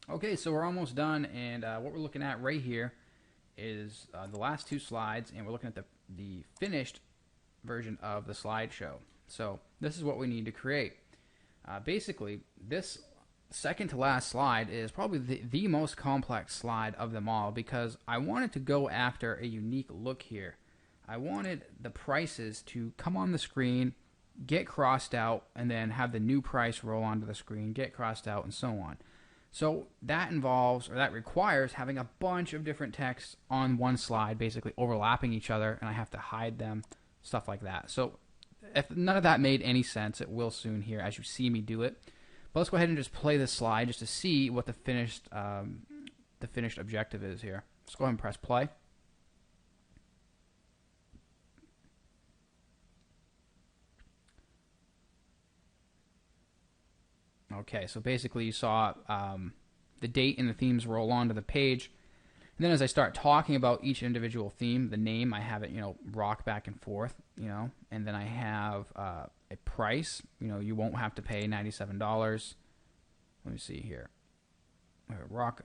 Okay, so we're almost done, and what we're looking at right here is the last two slides, and we're looking at the finished version of the slideshow. So this is what we need to create. Basically, this second to last slide is probably the most complex slide of them all because I wanted to go after a unique look here. I wanted the prices to come on the screen, get crossed out, and then have the new price roll onto the screen, get crossed out, and so on. So that involves, or that requires, having a bunch of different texts on one slide, basically overlapping each other, and I have to hide them, stuff like that. So if none of that made any sense, it will soon here as you see me do it. But let's go ahead and just play this slide just to see what the finished objective is here. Let's go ahead and press play. Okay, so basically you saw the date and the themes roll onto the page. And then as I start talking about each individual theme, the name, I have it, rock back and forth, and then I have a price. You won't have to pay $97. Let me see here. Rock.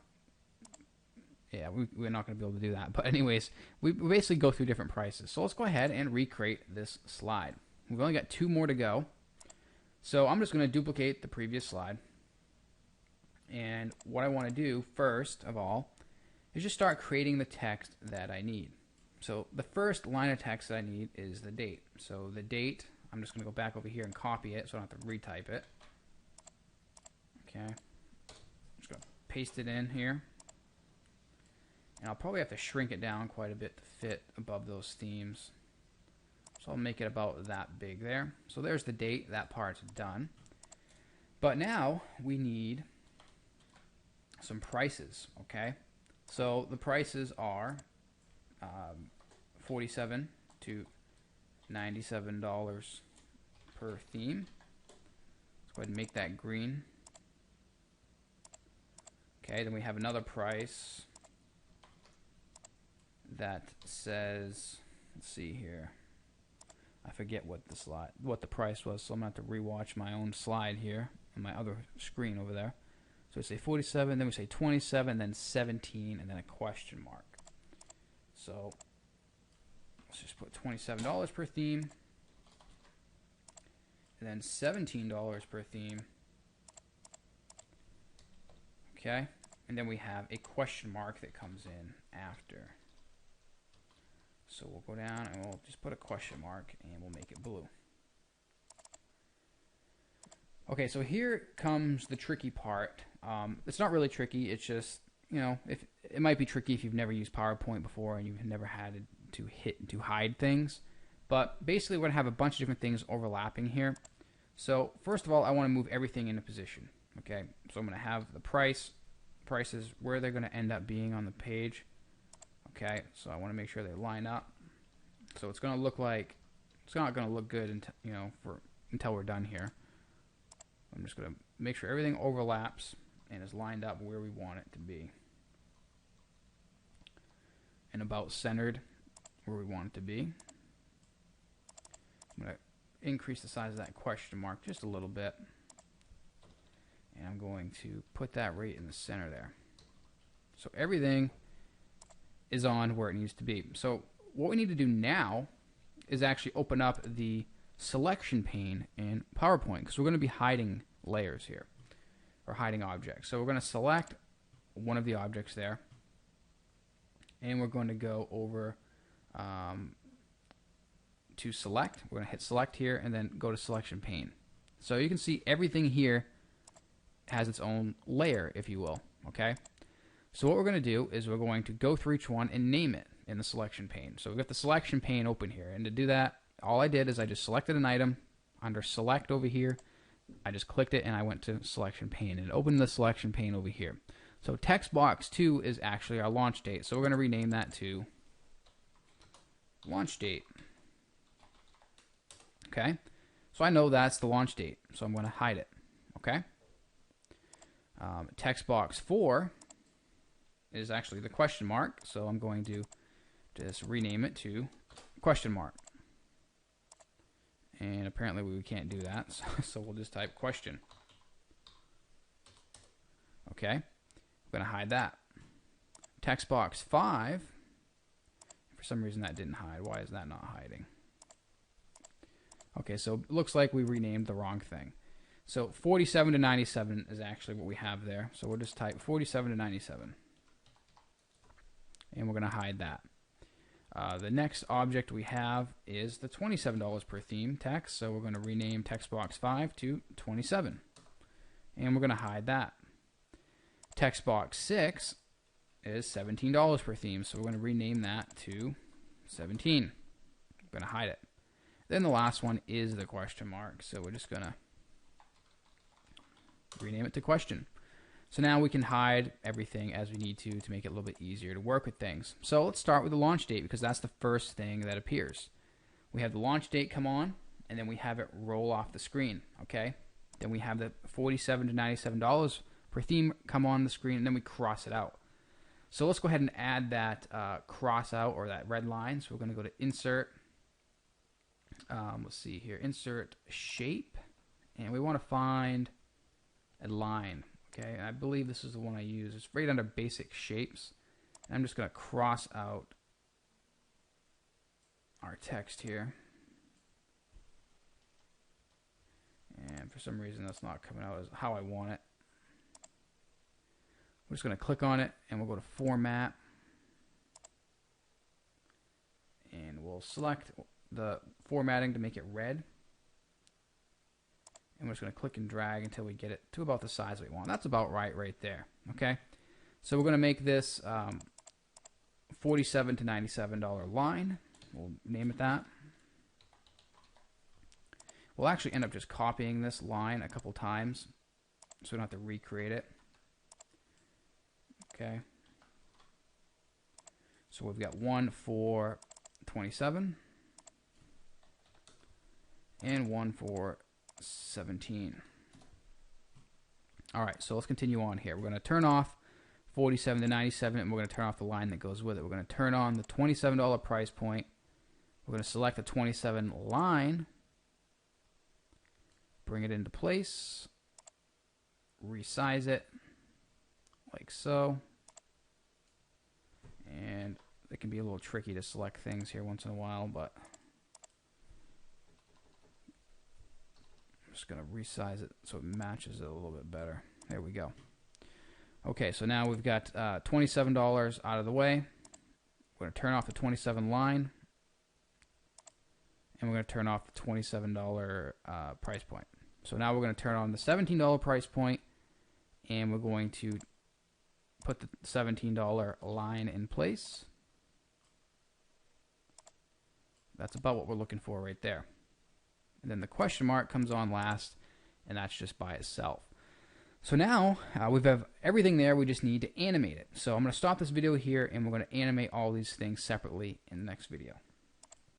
Yeah, we're not going to be able to do that. But anyways, we basically go through different prices. So let's go ahead and recreate this slide. We've only got two more to go. So I'm just going to duplicate the previous slide. And what I want to do first of all is just start creating the text that I need. So the first line of text that I need is the date. So the date, I'm just going to go back over here and copy it so I don't have to retype it. Okay. I'm just going to paste it in here. And I'll probably have to shrink it down quite a bit to fit above those themes. So I'll make it about that big there. So there's the date. That part's done. But now we need some prices, okay? So the prices are $47 to $97 per theme. Let's go ahead and make that green. Okay, then we have another price that says, let's see here. I forget what the price was, so I'm going to have to rewatch my own slide here on my other screen over there. So we say 47, then we say 27, then 17, and then a question mark. So let's just put $27 per theme, and then $17 per theme. Okay, and then we have a question mark that comes in after. So we'll go down and we'll just put a question mark and we'll make it blue. Okay, so here comes the tricky part. It's not really tricky. It's just, if it might be tricky if you've never used PowerPoint before and you've never had to hide things. But basically, we're going to have a bunch of different things overlapping here. So first of all, I want to move everything into position. Okay, so I'm going to have the prices where they're going to end up being on the page. Okay, so I want to make sure they line up. So it's going to look like, it's not going to look good until we're done here. I'm just going to make sure everything overlaps and is lined up where we want it to be. And about centered where we want it to be. I'm going to increase the size of that question mark just a little bit. And I'm going to put that right in the center there. So everything is on where it needs to be. So what we need to do now is actually open up the selection pane in PowerPoint because we're going to be hiding layers here or hiding objects. So we're going to select one of the objects there and we're going to go over to select. We're going to hit select here and then go to selection pane. So you can see everything here has its own layer, if you will. Okay. So what we're going to do is we're going to go through each one and name it in the selection pane. So we've got the selection pane open here. And to do that, all I did is I just selected an item under select over here. I just clicked it and I went to selection pane and it opened the selection pane over here. So text box 2 is actually our launch date. So we're going to rename that to launch date. Okay. So I know that's the launch date. So I'm going to hide it. Okay. Text box 4 is actually the question mark, so I'm going to just rename it to question mark. And apparently we can't do that, so we'll just type question. Okay. We're going to hide that. Text box 5. For some reason that didn't hide. Why is that not hiding? Okay, so it looks like we renamed the wrong thing. So 47 to 97 is actually what we have there. So we'll just type 47 to 97. And we're going to hide that. The next object we have is the $27 per theme text. So we're going to rename text box 5 to 27. And we're going to hide that. Text box 6 is $17 per theme. So we're going to rename that to 17. We're going to hide it. Then the last one is the question mark. So we're just going to rename it to question. So now we can hide everything as we need to make it a little bit easier to work with things. So let's start with the launch date because that's the first thing that appears. We have the launch date come on, and then we have it roll off the screen, okay? Then we have the $47 to $97 per theme come on the screen, and then we cross it out. So let's go ahead and add that cross out or that red line. So we're going to go to Insert. Let's see here, Insert Shape, and we want to find a line. Okay, I believe this is the one I use. It's right under Basic Shapes. And I'm just going to cross out our text here. And for some reason that's not coming out as how I want it. We're just going to click on it and we'll go to Format. And we'll select the formatting to make it red. And we're just going to click and drag until we get it to about the size we want. That's about right there. Okay, so we're going to make this $47 to $97 line. We'll name it that. We'll actually end up just copying this line a couple times so we don't have to recreate it. Okay, so we've got one for 27 and one for 17. Alright, so let's continue on here. We're going to turn off 47 to 97 and we're going to turn off the line that goes with it. We're going to turn on the $27 price point. We're going to select the 27 line, bring it into place, resize it like so. And it can be a little tricky to select things here once in a while, but just going to resize it so it matches it a little bit better. There we go. Okay, so now we've got $27 out of the way. We're going to turn off the 27 line. And we're going to turn off the $27 price point. So now we're going to turn on the $17 price point. And we're going to put the $17 line in place. That's about what we're looking for right there. And then the question mark comes on last, and that's just by itself. So now we have everything there. We just need to animate it. So I'm going to stop this video here, and we're going to animate all these things separately in the next video.